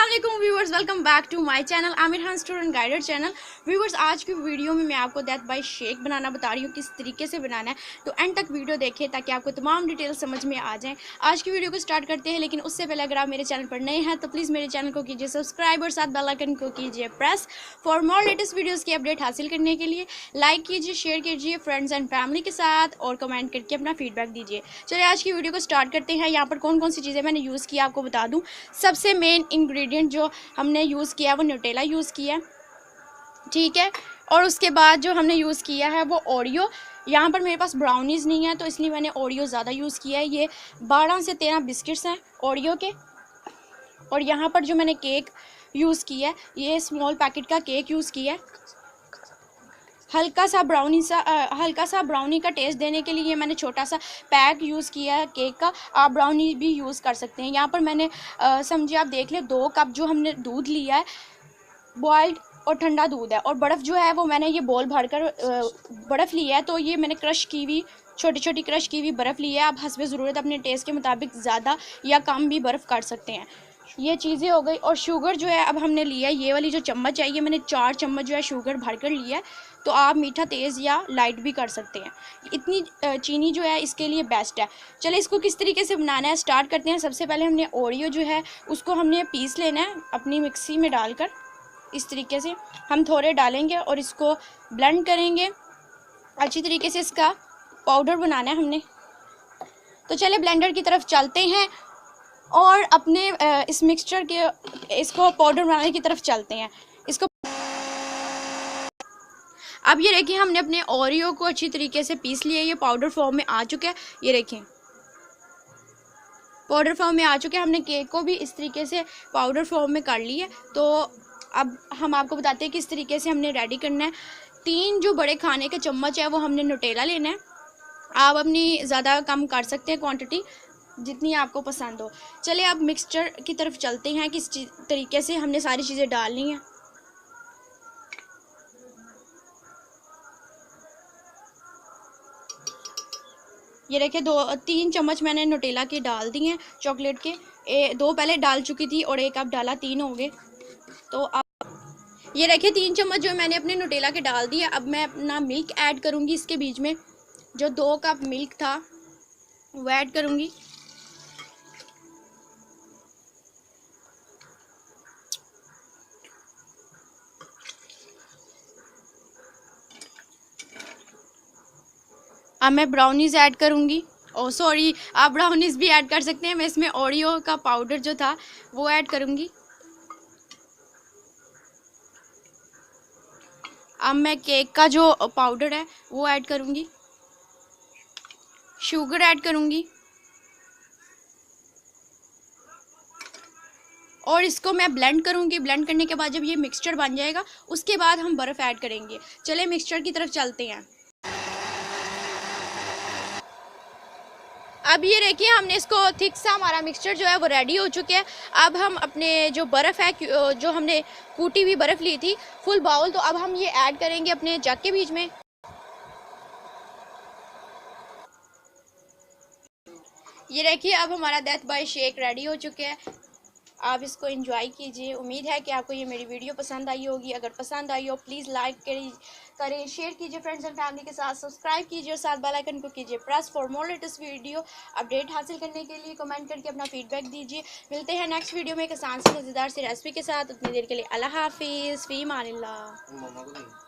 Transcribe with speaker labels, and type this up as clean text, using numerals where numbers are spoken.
Speaker 1: अस्सलाम viewers, welcome back to my channel Aamir Khan student guided channel. Viewers, आज की video में मैं आपको डेथ बाय शेक बनाना बता रही हूँ, किस तरीके से बनाना है। तो एंड तक वीडियो देखें ताकि आपको तमाम डिटेल समझ में आ जाएं। आज की वीडियो को स्टार्ट करते हैं, लेकिन उससे पहले अगर आप मेरे चैनल पर नए हैं तो प्लीज़ मेरे चैनल को कीजिए सब्सक्राइब और साथ बेल आइकन को कीजिए press for more latest videos की अपडेट हासिल करने के लिए। लाइक कीजिए, शेयर कीजिए फ्रेंड्स एंड फैमिली के साथ और कमेंट करके अपना फीडबैक दीजिए। चलिए आज की वीडियो को स्टार्ट करते हैं। यहाँ पर कौन कौन सी चीज़ें मैंने यूज़ किया आपको बता दूँ। सबसे मेन इंग्रेडिएंट जो हमने यूज़ किया है वो न्यूटेला यूज़ किया है, ठीक है। और उसके बाद जो हमने यूज़ किया है वो ओरियो। यहाँ पर मेरे पास ब्राउनीज़ नहीं है तो इसलिए मैंने ओरियो ज़्यादा यूज़ किया है। ये 12 से 13 बिस्किट्स हैं ओरियो के। और यहाँ पर जो मैंने केक यूज़ किया है, ये स्मॉल पैकेट का केक यूज़ किया है। हल्का सा ब्राउनी का टेस्ट देने के लिए मैंने छोटा सा पैक यूज़ किया है केक का। आप ब्राउनी भी यूज़ कर सकते हैं। यहाँ पर मैंने समझिए आप देख लें 2 कप जो हमने दूध लिया है, बॉइल्ड और ठंडा दूध है। और बर्फ़ जो है वो मैंने ये बॉल भरकर बर्फ़ लिया है। तो ये मैंने क्रश की हुई छोटी छोटी क्रश की हुई बर्फ़ ली है। आप हस्बे ज़रूरत अपने टेस्ट के मुताबिक ज़्यादा या कम भी बर्फ़ कर सकते हैं। ये चीज़ें हो गई। और शुगर जो है अब हमने लिया है, ये वाली जो चम्मच है, ये मैंने 4 चम्मच जो है शुगर भर कर लिया है। तो आप मीठा तेज़ या लाइट भी कर सकते हैं। इतनी चीनी जो है इसके लिए बेस्ट है। चलिए इसको किस तरीके से बनाना है स्टार्ट करते हैं। सबसे पहले हमने ओरियो जो है उसको हमने पीस लेना है अपनी मिक्सी में डालकर। इस तरीके से हम थोड़े डालेंगे और इसको ब्लेंड करेंगे अच्छी तरीके से। इसका पाउडर बनाना है हमने। तो चलिए ब्लेंडर की तरफ चलते हैं और अपने इस मिक्सचर के इसको पाउडर बनाने की तरफ चलते हैं। इसको अब ये देखिए हमने अपने ओरियो को अच्छी तरीके से पीस लिया। ये पाउडर फॉर्म में आ चुका है। ये देखें पाउडर फॉर्म में आ चुके हैं। हमने केक को भी इस तरीके से पाउडर फॉर्म में कर लिया। तो अब हम आपको बताते हैं कि इस तरीके से हमने रेडी करना है। 3 जो बड़े खाने के चम्मच है वो हमने न्यूटेला लेना है। आप अपनी ज़्यादा कम कर सकते हैं क्वांटिटी जितनी आपको पसंद हो। चलिए अब मिक्सचर की तरफ चलते हैं। किस तरीके से हमने सारी चीज़ें डालनी हैं। ये देखिए 2-3 चम्मच मैंने न्यूटेला के डाल दिए हैं चॉकलेट के। 2 पहले डाल चुकी थी और 1 अब डाला, 3 हो गए। तो अब ये देखिए 3 चम्मच जो मैंने अपने न्यूटेला के डाल दिए। अब मैं अपना मिल्क ऐड करूँगी इसके बीच में। जो 2 कप मिल्क था वो ऐड करूँगी। अब मैं ब्राउनीज़ ऐड करूँगी। ओ सॉरी, आप ब्राउनीज़ भी ऐड कर सकते हैं। मैं इसमें ओरियो का पाउडर जो था वो ऐड करूँगी। अब मैं केक का जो पाउडर है वो ऐड करूँगी। शुगर ऐड करूँगी और इसको मैं ब्लेंड करूँगी। ब्लेंड करने के बाद जब ये मिक्सचर बन जाएगा उसके बाद हम बर्फ़ ऐड करेंगे। चलिए मिक्सचर की तरफ चलते हैं। अब ये देखिए हमने इसको थिक सा हमारा मिक्सचर जो है वो रेडी हो चुके हैं। अब हम अपने जो बर्फ़ है जो हमने कूटी हुई बर्फ़ ली थी फुल बाउल, तो अब हम ये ऐड करेंगे अपने जग के बीच में। ये देखिए अब हमारा डेथ बाय शेक रेडी हो चुके हैं। आप इसको एंजॉय कीजिए। उम्मीद है कि आपको ये मेरी वीडियो पसंद आई होगी। अगर पसंद आई हो प्लीज़ लाइक करें, शेयर कीजिए फ्रेंड्स एंड फैमिली के साथ, सब्सक्राइब कीजिए और साथ बेल आइकन को कीजिए press for more latest video update हासिल करने के लिए। कमेंट करके अपना फीडबैक दीजिए। मिलते हैं नेक्स्ट वीडियो में एक आसान सी मज़ेदार सी रेसिपी के साथ। उतनी देर के लिए अल्लाह हाफिज़, फ़ी अमानिल्लाह।